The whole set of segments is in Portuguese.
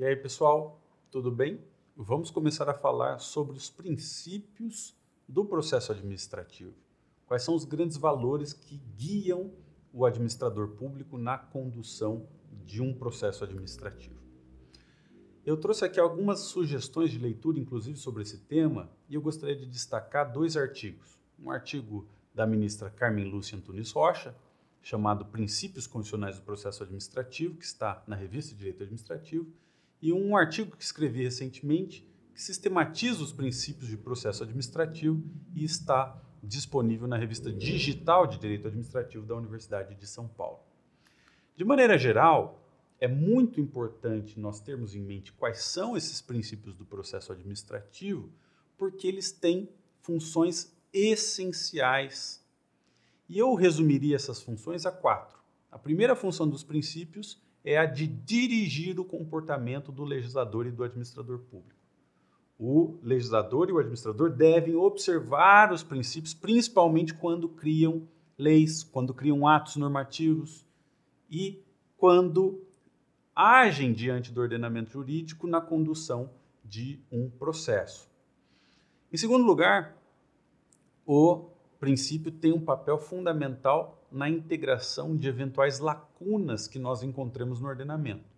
E aí, pessoal, tudo bem? Vamos começar a falar sobre os princípios do processo administrativo. Quais são os grandes valores que guiam o administrador público na condução de um processo administrativo? Eu trouxe aqui algumas sugestões de leitura, inclusive, sobre esse tema, e eu gostaria de destacar dois artigos. Um artigo da ministra Carmen Lúcia Antunes Rocha, chamado Princípios Constitucionais do Processo Administrativo, que está na Revista de Direito Administrativo, e um artigo que escrevi recentemente, que sistematiza os princípios de processo administrativo e está disponível na Revista Digital de Direito Administrativo da Universidade de São Paulo. De maneira geral, é muito importante nós termos em mente quais são esses princípios do processo administrativo, porque eles têm funções essenciais. E eu resumiria essas funções a 4. A primeira função dos princípios é a de dirigir o comportamento do legislador e do administrador público. O legislador e o administrador devem observar os princípios, principalmente quando criam leis, quando criam atos normativos e quando agem diante do ordenamento jurídico na condução de um processo. Em segundo lugar, o princípio tem um papel fundamental na integração de eventuais lacunas que nós encontremos no ordenamento.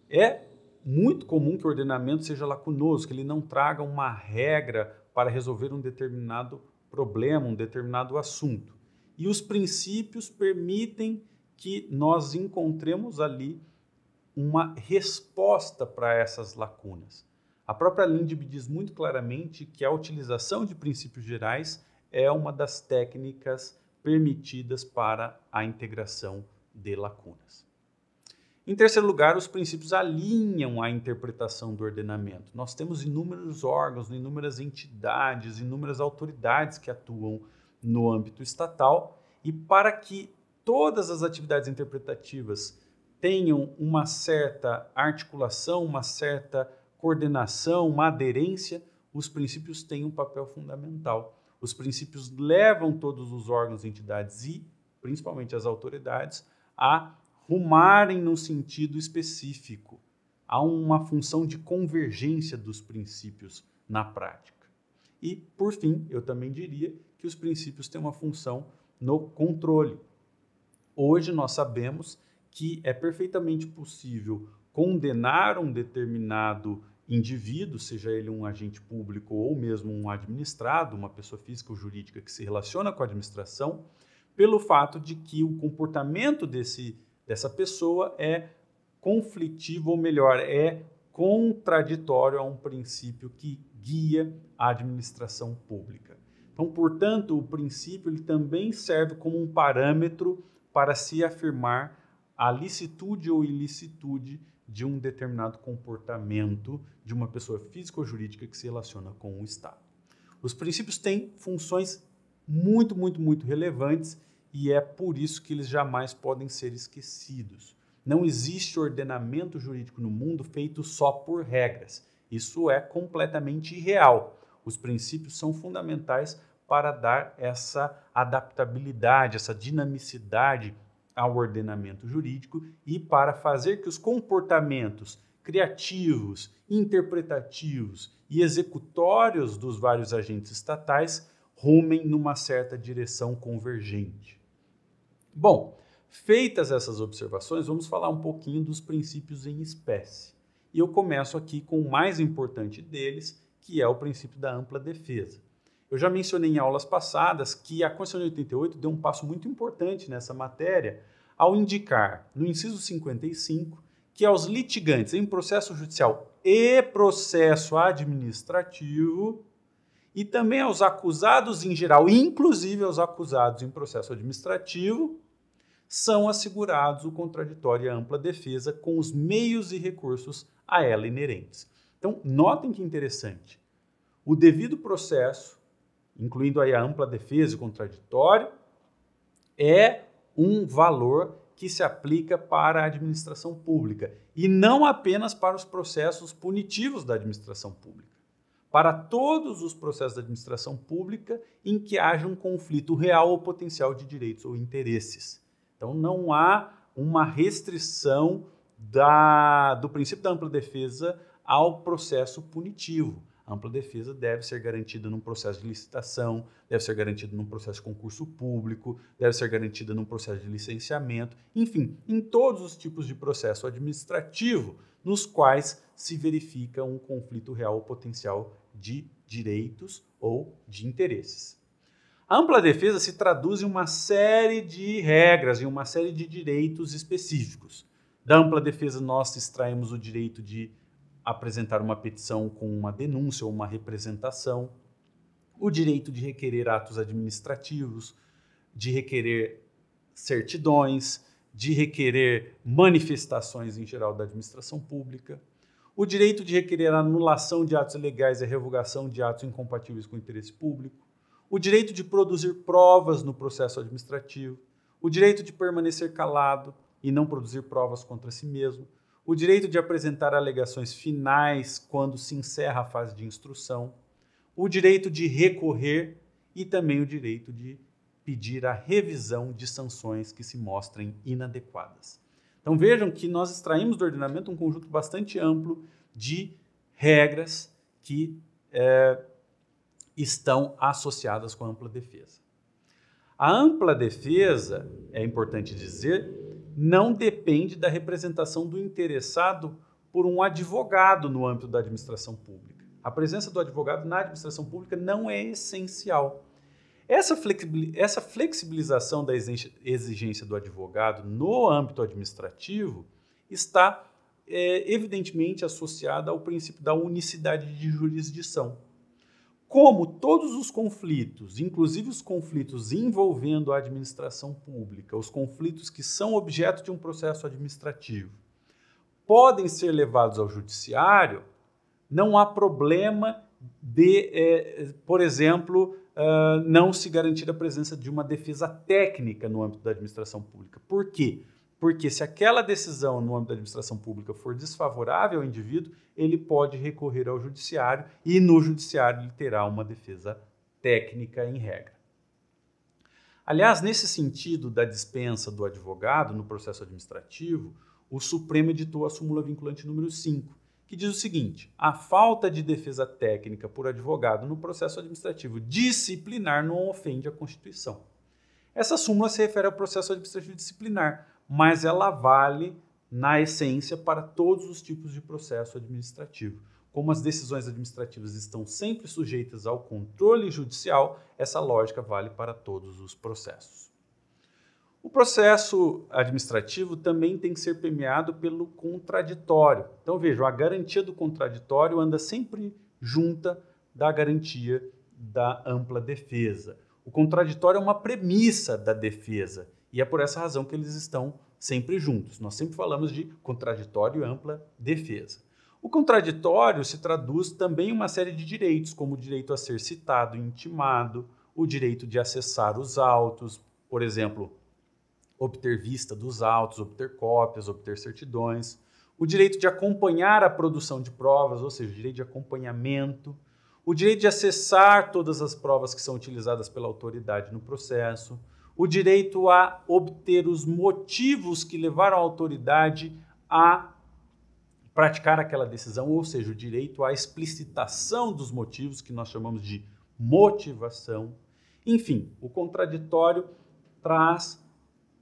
É muito comum que o ordenamento seja lacunoso, que ele não traga uma regra para resolver um determinado problema, um determinado assunto. E os princípios permitem que nós encontremos ali uma resposta para essas lacunas. A própria LINDB diz muito claramente que a utilização de princípios gerais é uma das técnicas permitidas para a integração de lacunas. Em terceiro lugar, os princípios alinham a interpretação do ordenamento. Nós temos inúmeros órgãos, inúmeras entidades, inúmeras autoridades que atuam no âmbito estatal e para que todas as atividades interpretativas tenham uma certa articulação, uma certa coordenação, uma aderência, os princípios têm um papel fundamental. Os princípios levam todos os órgãos, entidades e, principalmente as autoridades, a rumarem num sentido específico. Há uma função de convergência dos princípios na prática. E, por fim, eu também diria que os princípios têm uma função no controle. Hoje nós sabemos que é perfeitamente possível condenar um determinado indivíduo, seja ele um agente público ou mesmo um administrado, uma pessoa física ou jurídica que se relaciona com a administração, pelo fato de que o comportamento dessa pessoa é conflitivo, ou melhor, é contraditório a um princípio que guia a administração pública. Então, portanto, o princípio ele também serve como um parâmetro para se afirmar a licitude ou ilicitude de um determinado comportamento de uma pessoa física ou jurídica que se relaciona com o Estado. Os princípios têm funções muito relevantes e é por isso que eles jamais podem ser esquecidos. Não existe ordenamento jurídico no mundo feito só por regras. Isso é completamente irreal. Os princípios são fundamentais para dar essa adaptabilidade, essa dinamicidade ao ordenamento jurídico e para fazer que os comportamentos criativos, interpretativos e executórios dos vários agentes estatais rumem numa certa direção convergente. Bom, feitas essas observações, vamos falar um pouquinho dos princípios em espécie. E eu começo aqui com o mais importante deles, que é o princípio da ampla defesa. Eu já mencionei em aulas passadas que a Constituição de 88 deu um passo muito importante nessa matéria ao indicar, no inciso 55, que aos litigantes em processo judicial e processo administrativo e também aos acusados em geral, inclusive aos acusados em processo administrativo, são assegurados o contraditório e a ampla defesa com os meios e recursos a ela inerentes. Então, notem que interessante. O devido processo, incluindo aí a ampla defesa e o contraditório, é um valor que se aplica para a administração pública e não apenas para os processos punitivos da administração pública. Para todos os processos da administração pública em que haja um conflito real ou potencial de direitos ou interesses. Então, não há uma restrição do princípio da ampla defesa ao processo punitivo. A ampla defesa deve ser garantida num processo de licitação, deve ser garantida num processo de concurso público, deve ser garantida num processo de licenciamento, enfim, em todos os tipos de processo administrativo nos quais se verifica um conflito real ou potencial de direitos ou de interesses. A ampla defesa se traduz em uma série de regras, em uma série de direitos específicos. Da ampla defesa nós extraímos o direito de apresentar uma petição com uma denúncia ou uma representação, o direito de requerer atos administrativos, de requerer certidões, de requerer manifestações em geral da administração pública, o direito de requerer a anulação de atos ilegais e a revogação de atos incompatíveis com o interesse público, o direito de produzir provas no processo administrativo, o direito de permanecer calado e não produzir provas contra si mesmo, o direito de apresentar alegações finais quando se encerra a fase de instrução, o direito de recorrer e também o direito de pedir a revisão de sanções que se mostrem inadequadas. Então vejam que nós extraímos do ordenamento um conjunto bastante amplo de regras que estão associadas com a ampla defesa. A ampla defesa, é importante dizer, não depende da representação do interessado por um advogado no âmbito da administração pública. A presença do advogado na administração pública não é essencial. Essa flexibilização da exigência do advogado no âmbito administrativo está evidentemente associada ao princípio da unicidade de jurisdição. Como todos os conflitos, inclusive os conflitos envolvendo a administração pública, os conflitos que são objeto de um processo administrativo, podem ser levados ao judiciário, não há problema de, por exemplo, não se garantir a presença de uma defesa técnica no âmbito da administração pública. Por quê? Porque se aquela decisão no âmbito da administração pública for desfavorável ao indivíduo, ele pode recorrer ao judiciário e no judiciário ele terá uma defesa técnica em regra. Aliás, nesse sentido da dispensa do advogado no processo administrativo, o Supremo editou a súmula vinculante número 5, que diz o seguinte: a falta de defesa técnica por advogado no processo administrativo disciplinar não ofende a Constituição. Essa súmula se refere ao processo administrativo disciplinar, mas ela vale, na essência, para todos os tipos de processo administrativo. Como as decisões administrativas estão sempre sujeitas ao controle judicial, essa lógica vale para todos os processos. O processo administrativo também tem que ser permeado pelo contraditório. Então, vejam, a garantia do contraditório anda sempre junta da garantia da ampla defesa. O contraditório é uma premissa da defesa e é por essa razão que eles estão sempre juntos. Nós sempre falamos de contraditório e ampla defesa. O contraditório se traduz também em uma série de direitos, como o direito a ser citado e intimado, o direito de acessar os autos, por exemplo, obter vista dos autos, obter cópias, obter certidões, o direito de acompanhar a produção de provas, ou seja, o direito de acompanhamento, o direito de acessar todas as provas que são utilizadas pela autoridade no processo, o direito a obter os motivos que levaram a autoridade a praticar aquela decisão, ou seja, o direito à explicitação dos motivos, que nós chamamos de motivação. Enfim, o contraditório traz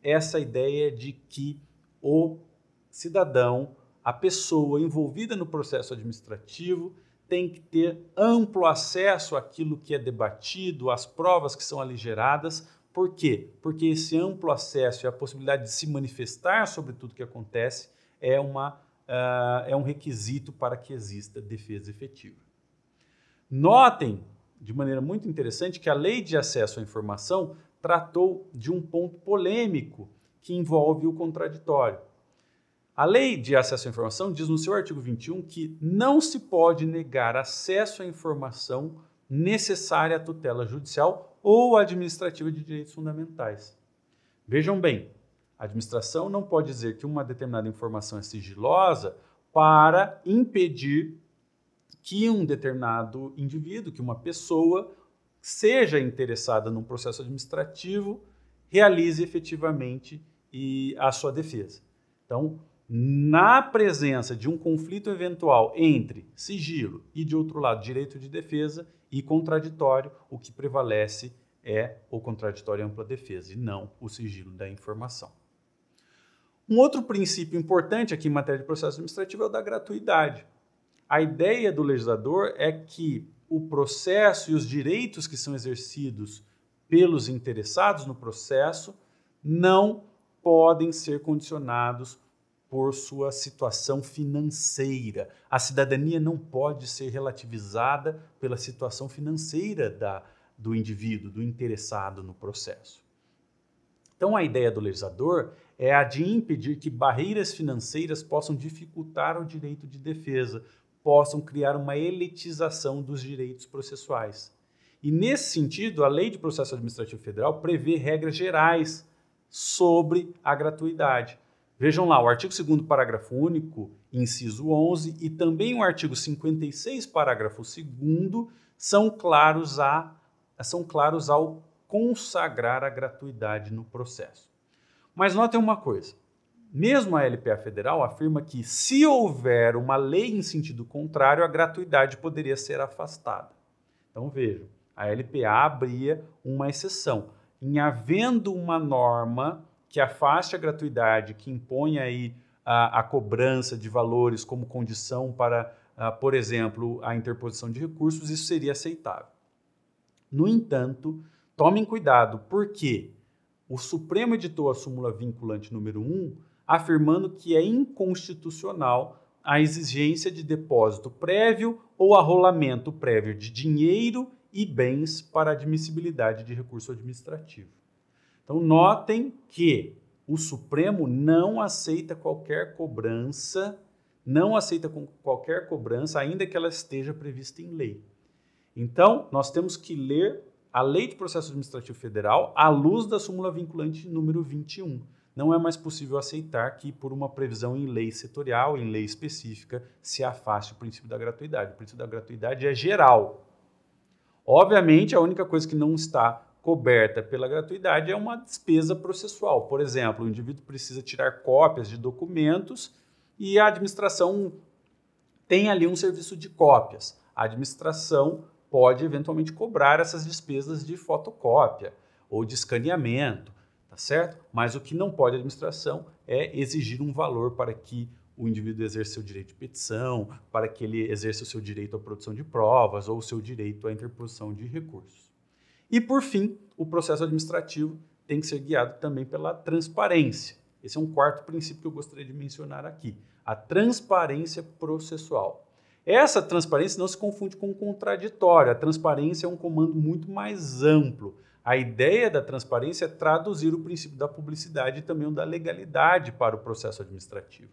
essa ideia de que o cidadão, a pessoa envolvida no processo administrativo, tem que ter amplo acesso àquilo que é debatido, às provas que são aligeradas. Por quê? Porque esse amplo acesso e a possibilidade de se manifestar sobre tudo que acontece é um requisito para que exista defesa efetiva. Notem, de maneira muito interessante, que a Lei de Acesso à Informação tratou de um ponto polêmico que envolve o contraditório. A Lei de Acesso à Informação diz no seu artigo 21 que não se pode negar acesso à informação necessária à tutela judicial ou administrativa de direitos fundamentais. Vejam bem, a administração não pode dizer que uma determinada informação é sigilosa para impedir que um determinado indivíduo, que uma pessoa, seja interessada num processo administrativo, realize efetivamente a sua defesa. Então, na presença de um conflito eventual entre sigilo e, de outro lado, direito de defesa e contraditório, o que prevalece é o contraditório e ampla defesa e não o sigilo da informação. Um outro princípio importante aqui em matéria de processo administrativo é o da gratuidade. A ideia do legislador é que o processo e os direitos que são exercidos pelos interessados no processo não podem ser condicionados por sua situação financeira. A cidadania não pode ser relativizada pela situação financeira do indivíduo, do interessado no processo. Então, a ideia do legislador é a de impedir que barreiras financeiras possam dificultar o direito de defesa, possam criar uma elitização dos direitos processuais. E, nesse sentido, a Lei de Processo Administrativo Federal prevê regras gerais sobre a gratuidade. Vejam lá, o artigo 2º, parágrafo único, inciso 11, e também o artigo 56, parágrafo 2º, são claros ao consagrar a gratuidade no processo. Mas notem uma coisa, mesmo a LPA Federal afirma que se houver uma lei em sentido contrário, a gratuidade poderia ser afastada. Então vejam, a LPA abria uma exceção. Em havendo uma norma que afaste a gratuidade, que impõe aí a cobrança de valores como condição para, por exemplo, a interposição de recursos, isso seria aceitável. No entanto, tomem cuidado, porque o Supremo editou a súmula vinculante número 1, afirmando que é inconstitucional a exigência de depósito prévio ou arrolamento prévio de dinheiro e bens para admissibilidade de recurso administrativo. Então, notem que o Supremo não aceita qualquer cobrança, ainda que ela esteja prevista em lei. Então, nós temos que ler a Lei de Processo Administrativo Federal à luz da súmula vinculante número 21. Não é mais possível aceitar que, por uma previsão em lei setorial, em lei específica, se afaste o princípio da gratuidade. O princípio da gratuidade é geral. Obviamente, a única coisa que não está coberta pela gratuidade é uma despesa processual. Por exemplo, o indivíduo precisa tirar cópias de documentos e a administração tem ali um serviço de cópias. A administração pode eventualmente cobrar essas despesas de fotocópia ou de escaneamento, tá certo? Mas o que não pode a administração é exigir um valor para que o indivíduo exerça seu direito de petição, para que ele exerça o seu direito à produção de provas ou o seu direito à interposição de recursos. E, por fim, o processo administrativo tem que ser guiado também pela transparência. Esse é um quarto princípio que eu gostaria de mencionar aqui, a transparência processual. Essa transparência não se confunde com o contraditório. A transparência é um comando muito mais amplo. A ideia da transparência é traduzir o princípio da publicidade e também o da legalidade para o processo administrativo.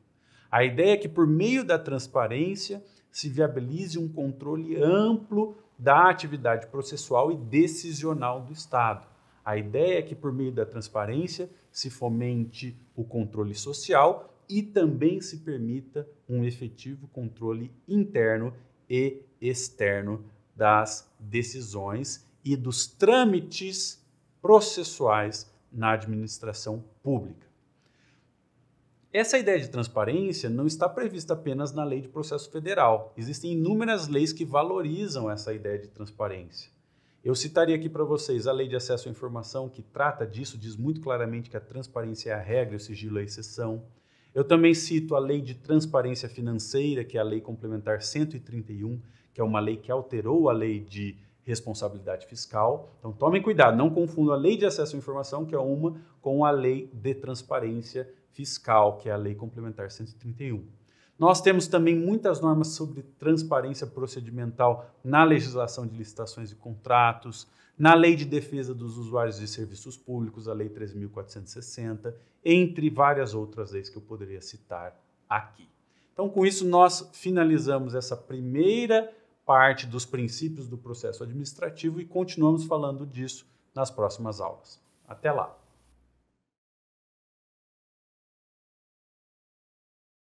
A ideia é que, por meio da transparência, se viabilize um controle amplo da atividade processual e decisional do Estado. A ideia é que, por meio da transparência, se fomente o controle social e também se permita um efetivo controle interno e externo das decisões e dos trâmites processuais na administração pública. Essa ideia de transparência não está prevista apenas na Lei de Processo Federal. Existem inúmeras leis que valorizam essa ideia de transparência. Eu citaria aqui para vocês a Lei de Acesso à Informação, que trata disso, diz muito claramente que a transparência é a regra e o sigilo é a exceção. Eu também cito a Lei de Transparência Financeira, que é a Lei Complementar 131, que é uma lei que alterou a Lei de Responsabilidade Fiscal. Então, tomem cuidado, não confundam a Lei de Acesso à Informação, que é uma, com a Lei de Transparência Fiscal, que é a Lei Complementar 131. Nós temos também muitas normas sobre transparência procedimental na legislação de licitações e contratos, na Lei de Defesa dos Usuários de Serviços Públicos, a Lei 13.460, entre várias outras leis que eu poderia citar aqui. Então, com isso, nós finalizamos essa primeira parte dos princípios do processo administrativo e continuamos falando disso nas próximas aulas. Até lá!